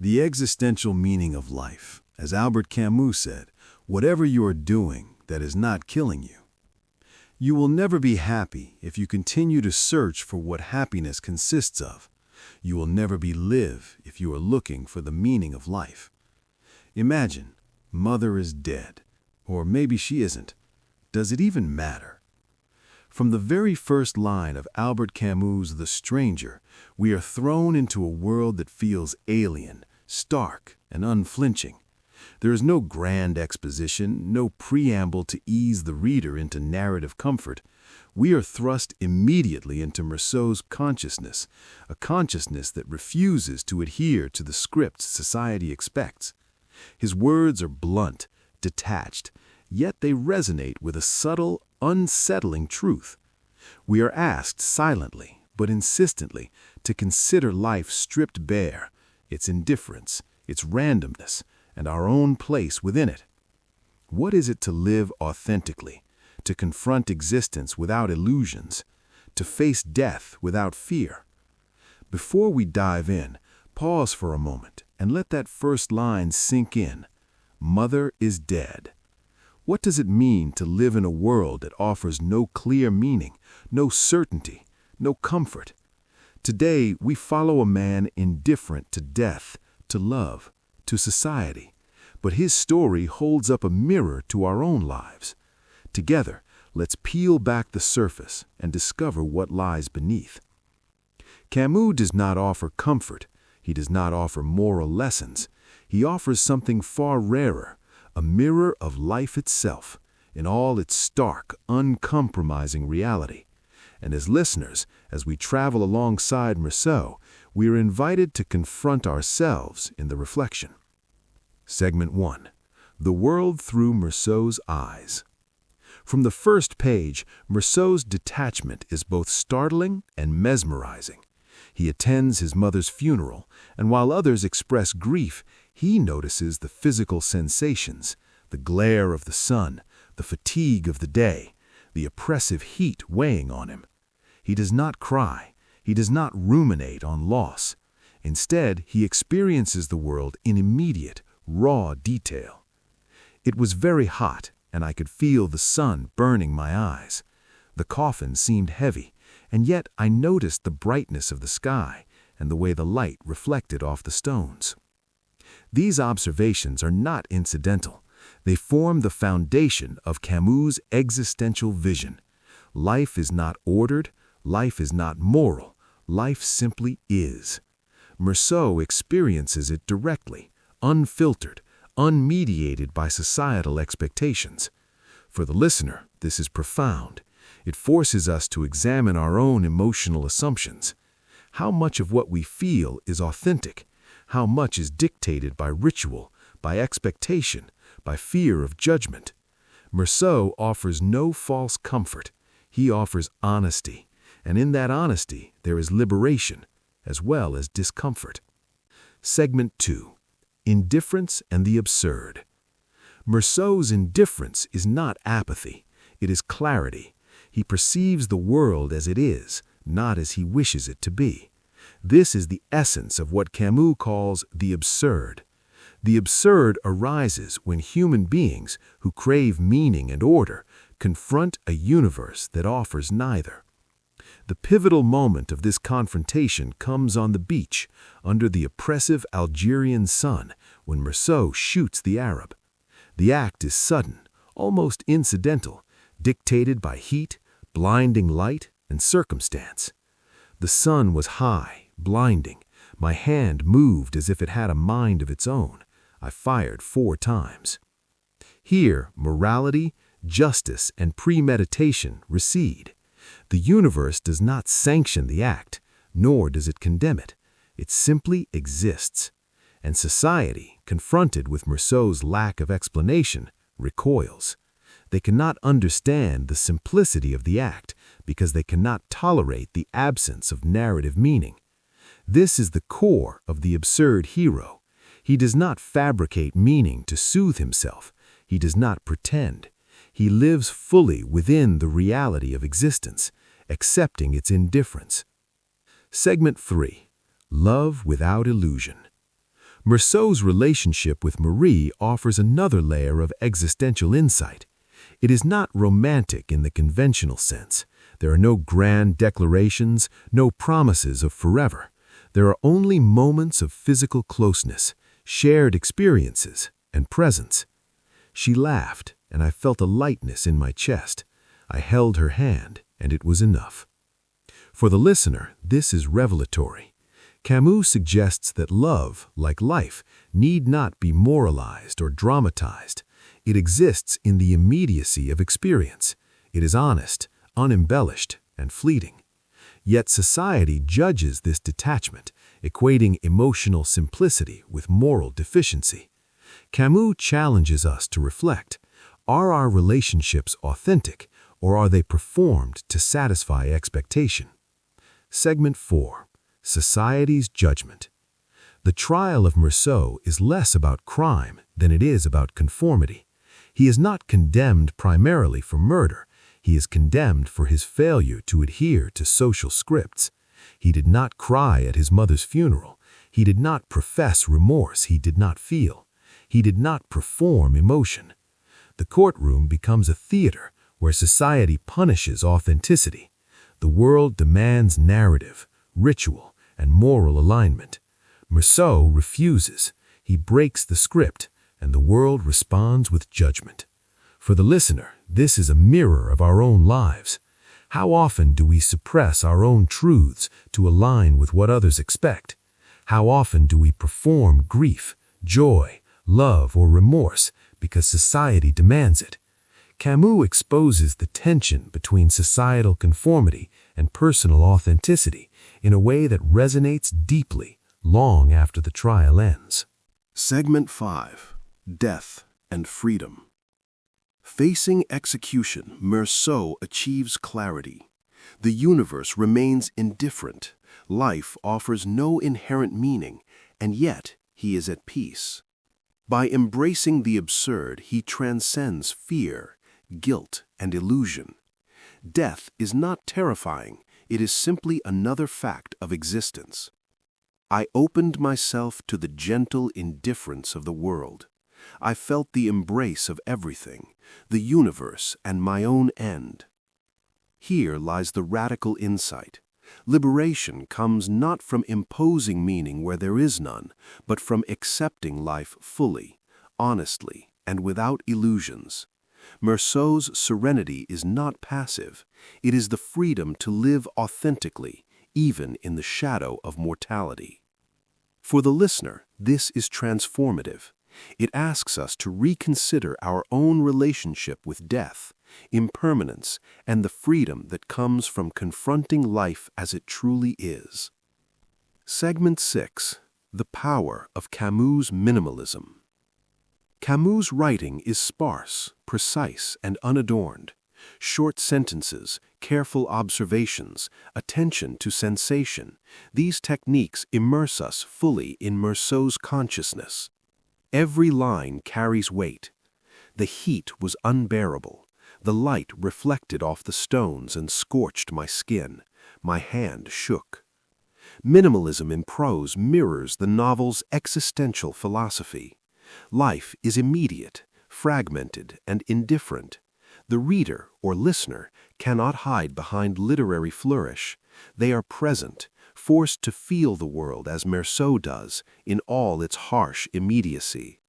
The existential meaning of life. As Albert Camus said, whatever you are doing that is not killing you. You will never be happy if you continue to search for what happiness consists of. You will never be live if you are looking for the meaning of life. Imagine, mother is dead, or maybe she isn't. Does it even matter? From the very first line of Albert Camus' The Stranger, we are thrown into a world that feels alien, stark, and unflinching. There is no grand exposition, no preamble to ease the reader into narrative comfort. We are thrust immediately into Meursault's consciousness, a consciousness that refuses to adhere to the scripts society expects. His words are blunt, detached, yet they resonate with a subtle, unsettling truth. We are asked silently, but insistently, to consider life stripped bare, its indifference, its randomness, and our own place within it. What is it to live authentically, to confront existence without illusions, to face death without fear? Before we dive in, pause for a moment and let that first line sink in. Mother is dead. What does it mean to live in a world that offers no clear meaning, no certainty, no comfort? Today, we follow a man indifferent to death, to love, to society, but his story holds up a mirror to our own lives. Together, let's peel back the surface and discover what lies beneath. Camus does not offer comfort. He does not offer moral lessons. He offers something far rarer, a mirror of life itself, in all its stark, uncompromising reality. And as listeners, as we travel alongside Meursault, we are invited to confront ourselves in the reflection. Segment 1. The World Through Meursault's Eyes. From the first page, Meursault's detachment is both startling and mesmerizing. He attends his mother's funeral, and while others express grief, he notices the physical sensations, the glare of the sun, the fatigue of the day, the oppressive heat weighing on him. He does not cry. He does not ruminate on loss. Instead, he experiences the world in immediate, raw detail. It was very hot, and I could feel the sun burning my eyes. The coffin seemed heavy, and yet I noticed the brightness of the sky and the way the light reflected off the stones. These observations are not incidental. They form the foundation of Camus' existential vision. Life is not ordered, life is not moral, life simply is. Meursault experiences it directly, unfiltered, unmediated by societal expectations. For the listener, this is profound. It forces us to examine our own emotional assumptions. How much of what we feel is authentic? How much is dictated by ritual, by expectation, by fear of judgment? Meursault offers no false comfort. He offers honesty, and in that honesty there is liberation, as well as discomfort. Segment 2. Indifference and the Absurd. Meursault's indifference is not apathy, it is clarity. He perceives the world as it is, not as he wishes it to be. This is the essence of what Camus calls the absurd. The absurd arises when human beings who crave meaning and order confront a universe that offers neither. The pivotal moment of this confrontation comes on the beach, under the oppressive Algerian sun, when Meursault shoots the Arab. The act is sudden, almost incidental, dictated by heat, blinding light, and circumstance. The sun was high, blinding. My hand moved as if it had a mind of its own. I fired 4 times. Here, morality, justice, and premeditation recede. The universe does not sanction the act, nor does it condemn it. It simply exists. And society, confronted with Meursault's lack of explanation, recoils. They cannot understand the simplicity of the act because they cannot tolerate the absence of narrative meaning. This is the core of the absurd hero. He does not fabricate meaning to soothe himself. He does not pretend. He lives fully within the reality of existence, accepting its indifference. Segment 3. Love without illusion. Meursault's relationship with Marie offers another layer of existential insight. It is not romantic in the conventional sense. There are no grand declarations, no promises of forever. There are only moments of physical closeness, shared experiences, and presence. She laughed, and I felt a lightness in my chest. I held her hand, and it was enough. For the listener, this is revelatory. Camus suggests that love, like life, need not be moralized or dramatized. It exists in the immediacy of experience. It is honest, unembellished, and fleeting. Yet society judges this detachment, equating emotional simplicity with moral deficiency. Camus challenges us to reflect. Are our relationships authentic, or are they performed to satisfy expectation? Segment 4. Society's Judgment. The trial of Meursault is less about crime than it is about conformity. He is not condemned primarily for murder. He is condemned for his failure to adhere to social scripts. He did not cry at his mother's funeral. He did not profess remorse he did not feel. He did not perform emotion. The courtroom becomes a theater where society punishes authenticity. The world demands narrative, ritual, and moral alignment. Meursault refuses. He breaks the script, and the world responds with judgment. For the listener, this is a mirror of our own lives. How often do we suppress our own truths to align with what others expect? How often do we perform grief, joy, love, or remorse because society demands it? Camus exposes the tension between societal conformity and personal authenticity in a way that resonates deeply long after the trial ends. Segment 5. Death and Freedom. Facing execution, Meursault achieves clarity. The universe remains indifferent. Life offers no inherent meaning, and yet he is at peace. By embracing the absurd, he transcends fear, guilt, and illusion. Death is not terrifying. It is simply another fact of existence. I opened myself to the gentle indifference of the world. I felt the embrace of everything, the universe, and my own end. Here lies the radical insight. Liberation comes not from imposing meaning where there is none, but from accepting life fully, honestly, and without illusions. Meursault's serenity is not passive. It is the freedom to live authentically, even in the shadow of mortality. For the listener, this is transformative. It asks us to reconsider our own relationship with death, impermanence, and the freedom that comes from confronting life as it truly is. Segment 6. The Power of Camus' Minimalism. Camus' writing is sparse, precise, and unadorned. Short sentences, careful observations, attention to sensation. These techniques immerse us fully in Meursault's consciousness. Every line carries weight. The heat was unbearable. The light reflected off the stones and scorched my skin. My hand shook. Minimalism in prose mirrors the novel's existential philosophy. Life is immediate, fragmented, and indifferent. The reader or listener cannot hide behind literary flourish. They are present, forced to feel the world as Meursault does, in all its harsh immediacy.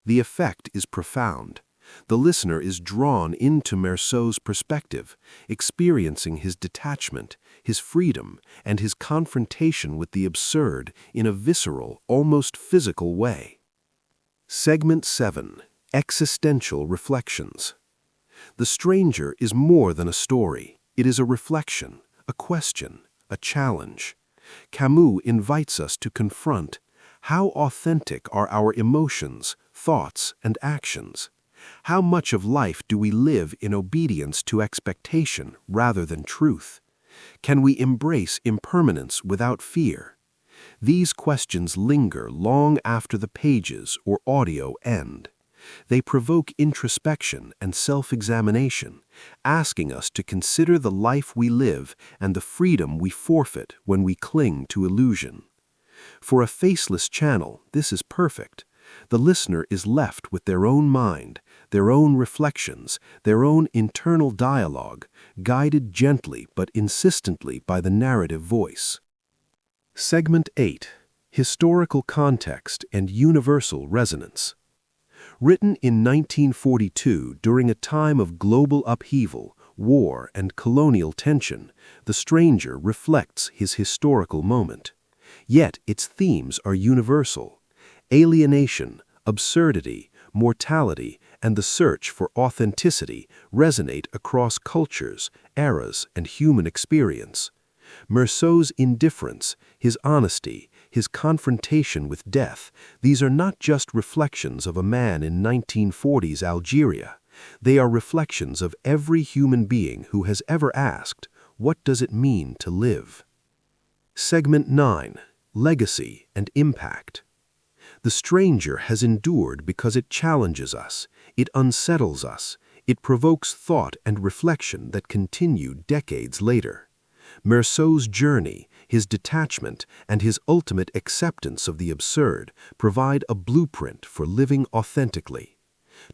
The effect is profound. The listener is drawn into Meursault's perspective, experiencing his detachment, his freedom, and his confrontation with the absurd in a visceral, almost physical way. Segment 7. Existential Reflections. The Stranger is more than a story. It is a reflection, a question, a challenge. Camus invites us to confront how authentic are our emotions, thoughts, and actions. How much of life do we live in obedience to expectation rather than truth? Can we embrace impermanence without fear? These questions linger long after the pages or audio end. They provoke introspection and self-examination, asking us to consider the life we live and the freedom we forfeit when we cling to illusion. For a faceless channel, this is perfect. The listener is left with their own mind, their own reflections, their own internal dialogue, guided gently but insistently by the narrative voice. Segment 8. Historical Context and Universal Resonance. Written in 1942 during a time of global upheaval, war, and colonial tension, The Stranger reflects his historical moment. Yet its themes are universal. Alienation, absurdity, mortality, and the search for authenticity resonate across cultures, eras, and human experience. Meursault's indifference, his honesty, his confrontation with death, these are not just reflections of a man in 1940s Algeria. They are reflections of every human being who has ever asked, what does it mean to live? Segment 9. Legacy and Impact. The Stranger has endured because it challenges us, it unsettles us, it provokes thought and reflection that continue decades later. Meursault's journey, his detachment, and his ultimate acceptance of the absurd provide a blueprint for living authentically.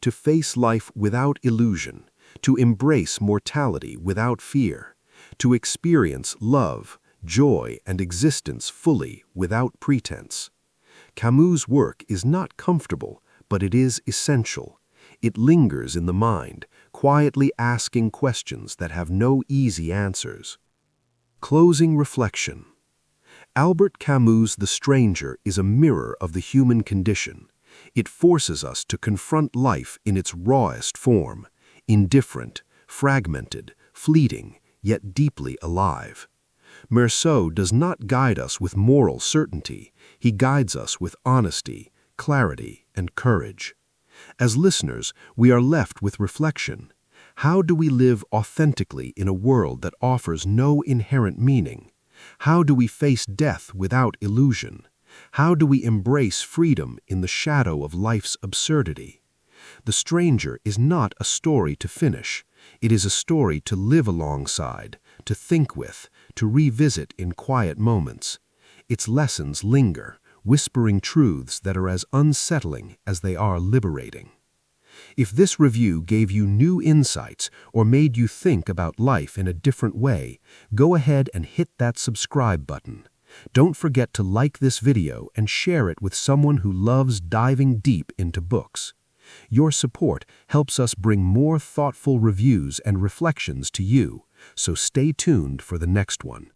To face life without illusion, to embrace mortality without fear, to experience love, joy, and existence fully without pretense. Camus' work is not comfortable, but it is essential. It lingers in the mind, quietly asking questions that have no easy answers. Closing reflection. Albert Camus' The Stranger is a mirror of the human condition. It forces us to confront life in its rawest form, indifferent, fragmented, fleeting, yet deeply alive. Meursault does not guide us with moral certainty. He guides us with honesty, clarity, and courage. As listeners, we are left with reflection. How do we live authentically in a world that offers no inherent meaning? How do we face death without illusion? How do we embrace freedom in the shadow of life's absurdity? The Stranger is not a story to finish. It is a story to live alongside, to think with, to revisit in quiet moments. Its lessons linger, whispering truths that are as unsettling as they are liberating. If this review gave you new insights or made you think about life in a different way, go ahead and hit that subscribe button. Don't forget to like this video and share it with someone who loves diving deep into books. Your support helps us bring more thoughtful reviews and reflections to you, so stay tuned for the next one.